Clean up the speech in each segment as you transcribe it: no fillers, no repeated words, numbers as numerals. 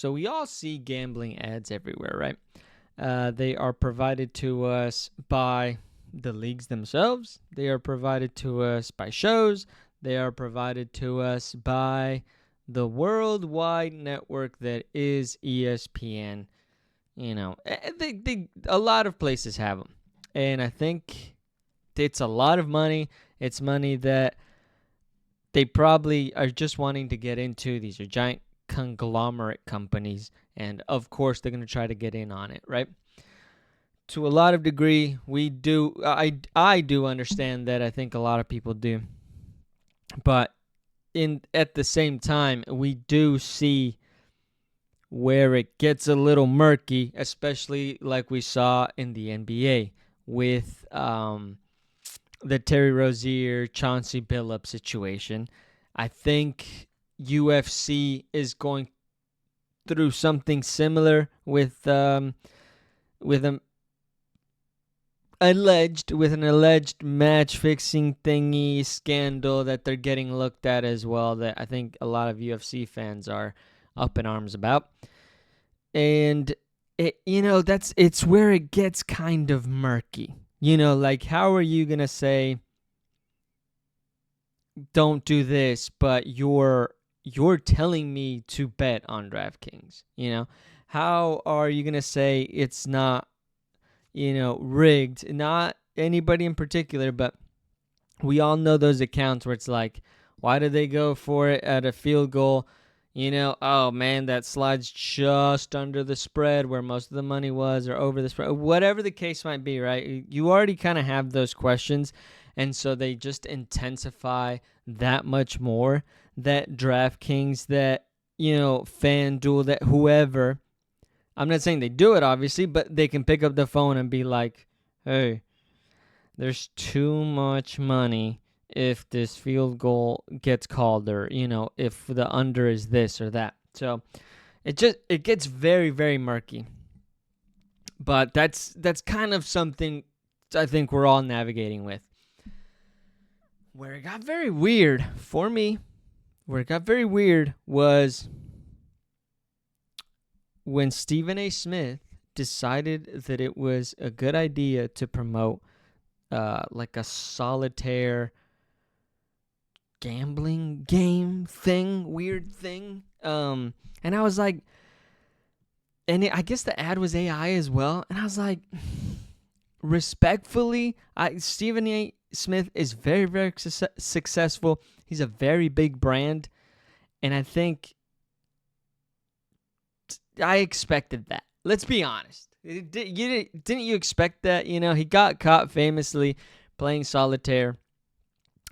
So we all see gambling ads everywhere, right? They are provided to us by the leagues themselves. They are provided to us by shows. They are provided to us by the worldwide network that is ESPN. A lot of places have them. And I think it's a lot of money. It's money that they probably are just wanting to get into. These are giant conglomerate companies. And of course, they're going to try to get in on it, right? To a lot of degree, I do understand that. I think a lot of people do. But at the same time, we do see where it gets a little murky, especially like we saw in the NBA with the Terry Rozier, Chauncey Billups situation. I think UFC is going through something similar with an alleged match fixing thingy scandal that they're getting looked at as well, that I think a lot of UFC fans are up in arms about. And it's where it gets kind of murky. Like, how are you gonna say don't do this, but you're telling me to bet on DraftKings? How are you gonna say it's not rigged? Not anybody in particular, but we all know those accounts where it's like, why did they go for it at a field goal? Oh man, that slide's just under the spread where most of the money was, or over the spread, whatever the case might be, right? You already kind of have those questions, and so they just intensify that much more. That DraftKings, that, FanDuel, that whoever, I'm not saying they do it, obviously, but they can pick up the phone and be like, hey, there's too much money if this field goal gets called, or if the under is this or that. So it gets very, very murky. But that's kind of something I think we're all navigating with. Where it got very weird for me, was when Stephen A. Smith decided that it was a good idea to promote like a solitaire gambling game thing, weird thing. And I was like, I guess the ad was AI as well. And I was like, respectfully, Stephen A. Smith is very, very successful. He's a very big brand. And I think I expected that. Let's be honest. Didn't you expect that? He got caught famously playing solitaire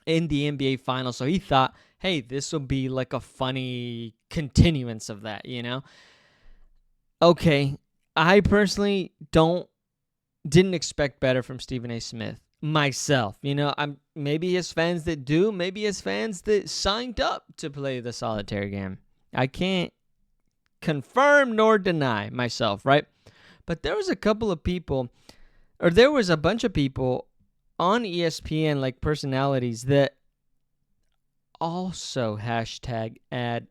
in the NBA Finals, so he thought, hey, this will be like a funny continuance of that, Okay, I personally didn't expect better from Stephen A. Smith myself. I'm maybe his fans that do, maybe his fans that signed up to play the solitaire game. I can't confirm nor deny myself, right? But there was a bunch of people on ESPN, like personalities, that also hashtag ad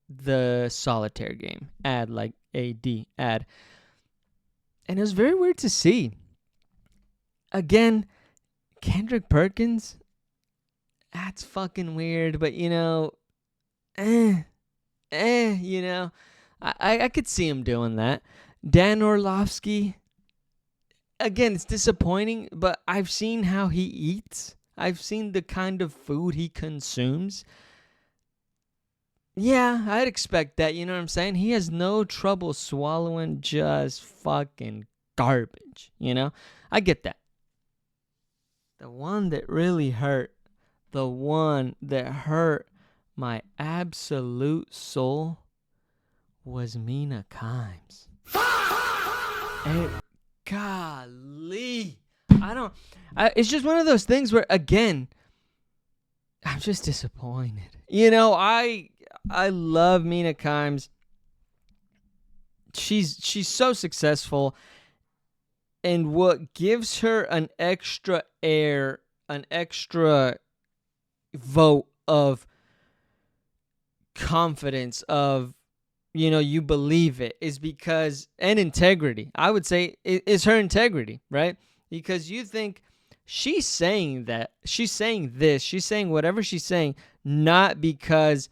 the solitaire game. Ad, like AD, ad. And it was very weird to see. Again, Kendrick Perkins, that's fucking weird, but I could see him doing that. Dan Orlovsky, again, it's disappointing, but I've seen how he eats. I've seen the kind of food he consumes. Yeah, I'd expect that, you know what I'm saying? He has no trouble swallowing just fucking garbage, I get that. The one that really hurt, the one that hurt my absolute soul, was Mina Kimes. Golly. It's just one of those things where, again, I'm just disappointed. I love Mina Kimes. She's so successful, and what gives her an extra air, an extra vote of confidence, of you believe it is because, and integrity, I would say, is her integrity, right? Because you think she's saying she's saying whatever she's saying, not because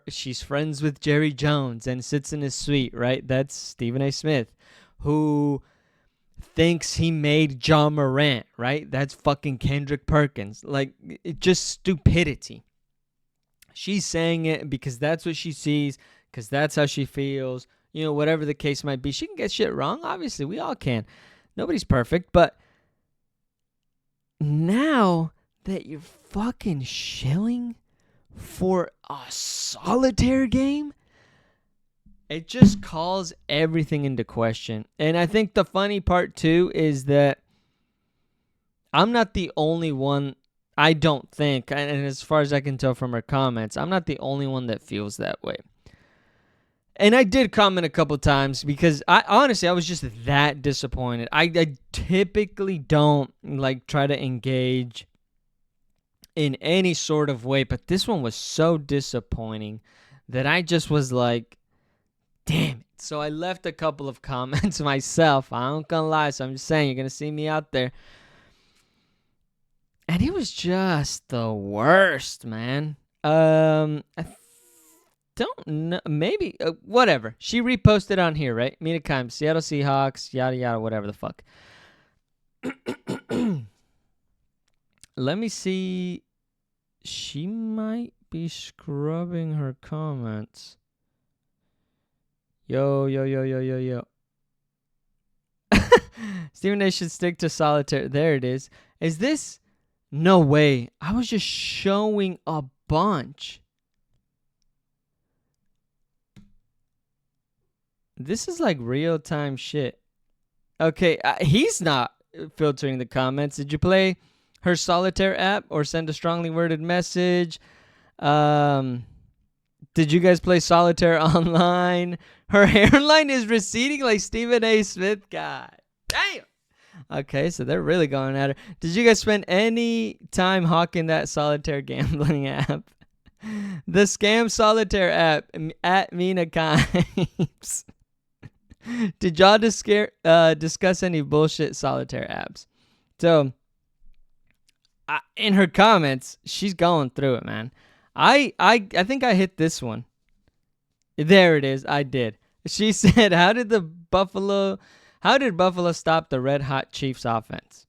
she's friends with Jerry Jones and sits in his suite, right? That's Stephen A. Smith, who thinks he made John Morant, right? That's fucking Kendrick Perkins. Like, just stupidity. She's saying it because that's what she sees, because that's how she feels, whatever the case might be. She can get shit wrong. Obviously, we all can. Nobody's perfect, but now that you're fucking shilling for a solitaire game, it just calls everything into question. And I think the funny part, too, is that I'm not the only one, I don't think, and as far as I can tell from her comments, I'm not the only one that feels that way. And I did comment a couple times because I was just that disappointed. I typically don't try to engage in any sort of way, but this one was so disappointing that I just was like, damn it. So I left a couple of comments myself. I don't gonna lie, so I'm just saying, you're gonna see me out there. And it was just the worst, man. I don't know. Maybe, whatever. She reposted on here, right? Mina Kimes, Seattle Seahawks, yada, yada, whatever the fuck. Let me see. She might be scrubbing her comments. Yo. Stephen A. should stick to solitaire. There it is. Is this? No way. I was just showing a bunch. This is like real-time shit. Okay, he's not filtering the comments. Did you play her solitaire app or send a strongly worded message? Did you guys play solitaire online? Her hairline is receding like Stephen A. Smith. God damn. Okay, so they're really going at her. Did you guys spend any time hawking that solitaire gambling app? The scam solitaire app at Mina Kimes. Did y'all discuss any bullshit solitaire apps? So, in her comments, she's going through it, man. I think I hit this one. There it is. I did. She said, how did Buffalo stop the Red Hot Chiefs offense?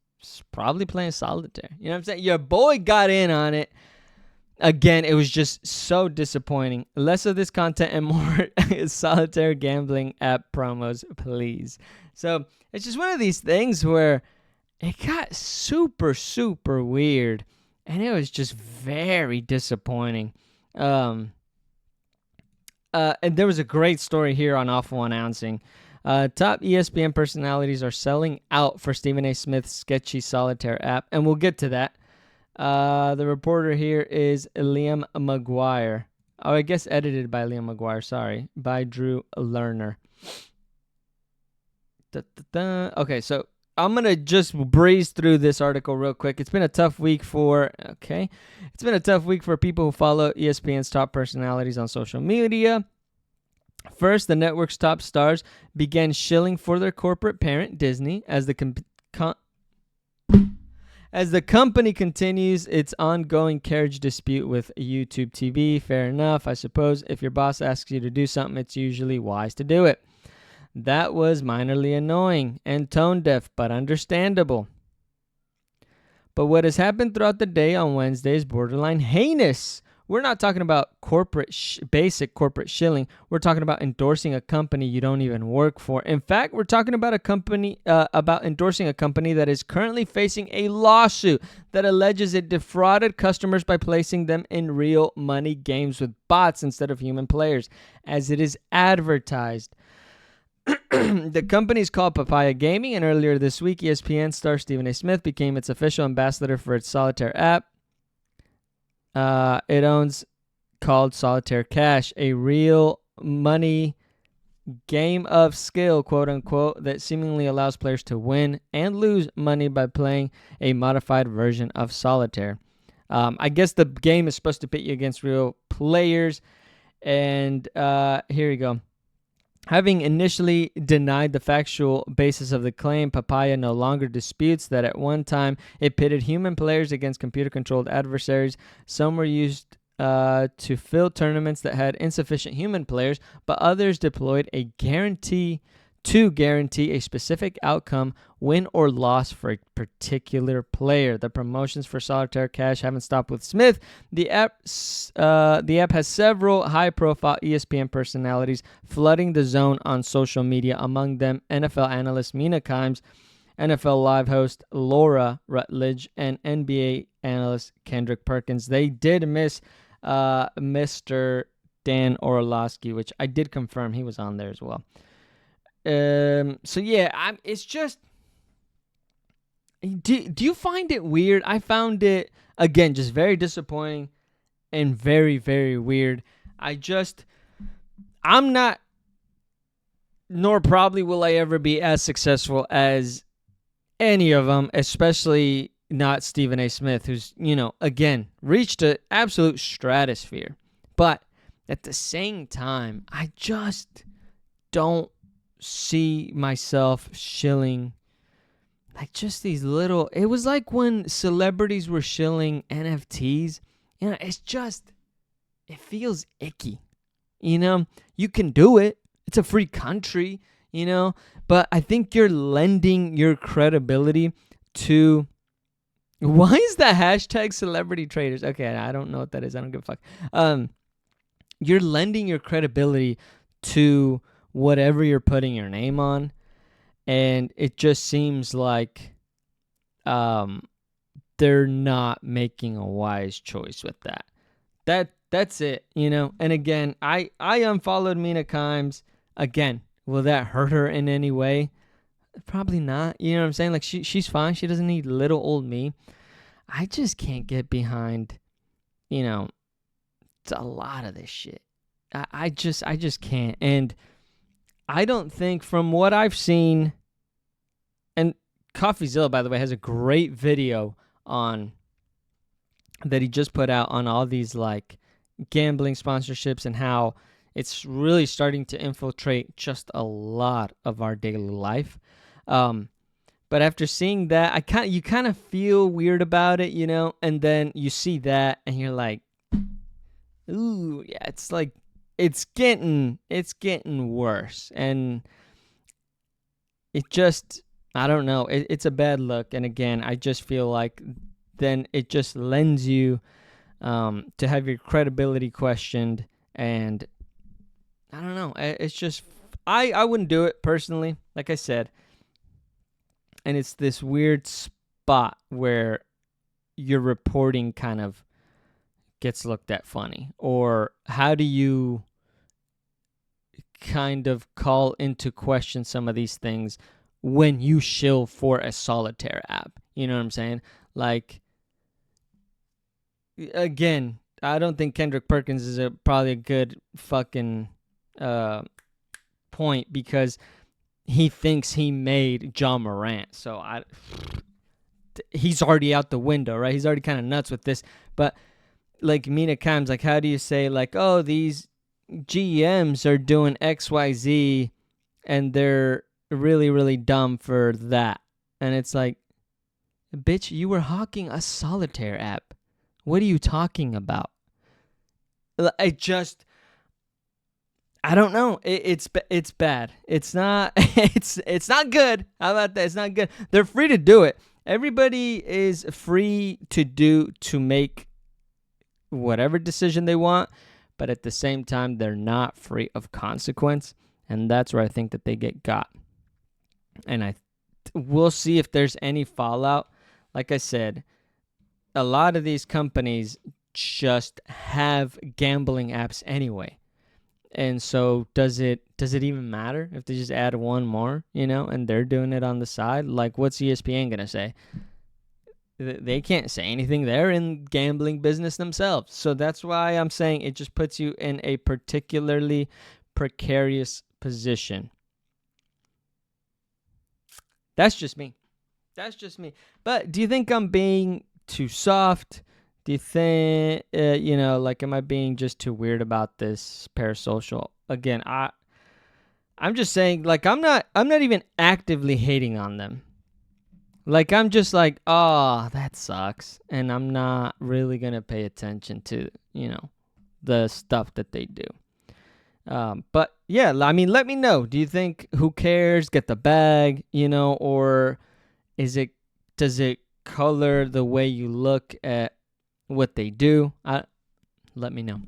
Probably playing solitaire. You know what I'm saying? Your boy got in on it. Again, it was just so disappointing. Less of this content and more solitaire gambling app promos, please. So it's just one of these things where it got super, super weird. And it was just very disappointing. And there was a great story here on Awful Announcing. Top ESPN personalities are selling out for Stephen A. Smith's sketchy solitaire app. And we'll get to that. The reporter here is Liam McGuire. Oh, I guess edited by Liam McGuire. Sorry. By Drew Lerner. Okay, so I'm going to just breeze through this article real quick. It's been a tough week for people who follow ESPN's top personalities on social media. First, the network's top stars began shilling for their corporate parent, Disney, as the company continues its ongoing carriage dispute with YouTube TV. Fair enough, I suppose. If your boss asks you to do something, it's usually wise to do it. That was minorly annoying and tone-deaf, but understandable. But what has happened throughout the day on Wednesday is borderline heinous. We're not talking about basic corporate shilling. We're talking about endorsing a company you don't even work for. In fact, we're talking about about endorsing a company that is currently facing a lawsuit that alleges it defrauded customers by placing them in real money games with bots instead of human players, as it is advertised. The company is called Papaya Gaming, and earlier this week, ESPN star Stephen A. Smith became its official ambassador for its solitaire app. It owns called Solitaire Cash, a real money game of skill, quote unquote, that seemingly allows players to win and lose money by playing a modified version of solitaire. I guess the game is supposed to pit you against real players, And here you go. Having initially denied the factual basis of the claim, Papaya no longer disputes that at one time it pitted human players against computer-controlled adversaries. Some were used to fill tournaments that had insufficient human players, but others deployed a guarantee a specific outcome, win or loss for a particular player. The promotions for Solitaire Cash haven't stopped with Smith. The app has several high-profile ESPN personalities flooding the zone on social media, among them NFL analyst Mina Kimes, NFL Live host Laura Rutledge, and NBA analyst Kendrick Perkins. They did miss Mr. Dan Orlovsky, which I did confirm he was on there as well. So yeah, it's just. Do you find it weird? I found it again just very disappointing and very, very weird. I'm not, nor probably will I ever be as successful as any of them, especially not Stephen A. Smith, who's, again, reached an absolute stratosphere. But at the same time, I just don't see myself shilling like just these little. It was like when celebrities were shilling NFTs. It feels icky. You can do it. It's a free country, but I think you're lending your credibility to. Why is the hashtag celebrity traders? Okay, I don't know what that is. I don't give a fuck. You're lending your credibility to whatever you're putting your name on, and it just seems like they're not making a wise choice with that. That's it, And again, I unfollowed Mina Kimes. Again, will that hurt her in any way? Probably not. You know what I'm saying? Like she's fine. She doesn't need little old me. I just can't get behind, it's a lot of this shit. I just can't. And I don't think, from what I've seen, and CoffeeZilla, by the way, has a great video on that he just put out on all these like gambling sponsorships and how it's really starting to infiltrate just a lot of our daily life. But after seeing that, you kind of feel weird about it, and then you see that and you're like, ooh, yeah, it's like it's getting worse, and it just, I don't know, it's a bad look. And again, I just feel like then it just lends you to have your credibility questioned, and I don't know, it's just, I wouldn't do it personally, like I said, and it's this weird spot where your reporting kind of gets looked at funny, or how do you kind of call into question some of these things when you shill for a solitaire app? You know what I'm saying? Like, again, I don't think Kendrick Perkins is probably a good fucking point, because he thinks he made John Morant. So he's already out the window, right? He's already kind of nuts with this. But like Mina Kimes, like, how do you say like, oh, these GMs are doing XYZ and they're really, really dumb for that? And it's like, bitch, you were hawking a solitaire app. What are you talking about? I don't know. It's bad. It's not it's not good. How about that? It's not good. They're free to do it. Everybody is free to make whatever decision they want, but at the same time, they're not free of consequence, and that's where I think that they get got. And we'll see if there's any fallout. Like I said, a lot of these companies just have gambling apps anyway. And so does it even matter if they just add one more, and they're doing it on the side? Like, what's ESPN going to say? They can't say anything. They're in gambling business themselves. So that's why I'm saying it just puts you in a particularly precarious position. That's just me. But do you think I'm being too soft? Do you think, like, am I being just too weird about this parasocial? Again, I'm just saying, like, I'm not even actively hating on them. Like, I'm just like, oh, that sucks, and I'm not really gonna pay attention to, the stuff that they do. But yeah, I mean, let me know. Do you think who cares? Get the bag, or is it does it color the way you look at what they do? Let me know.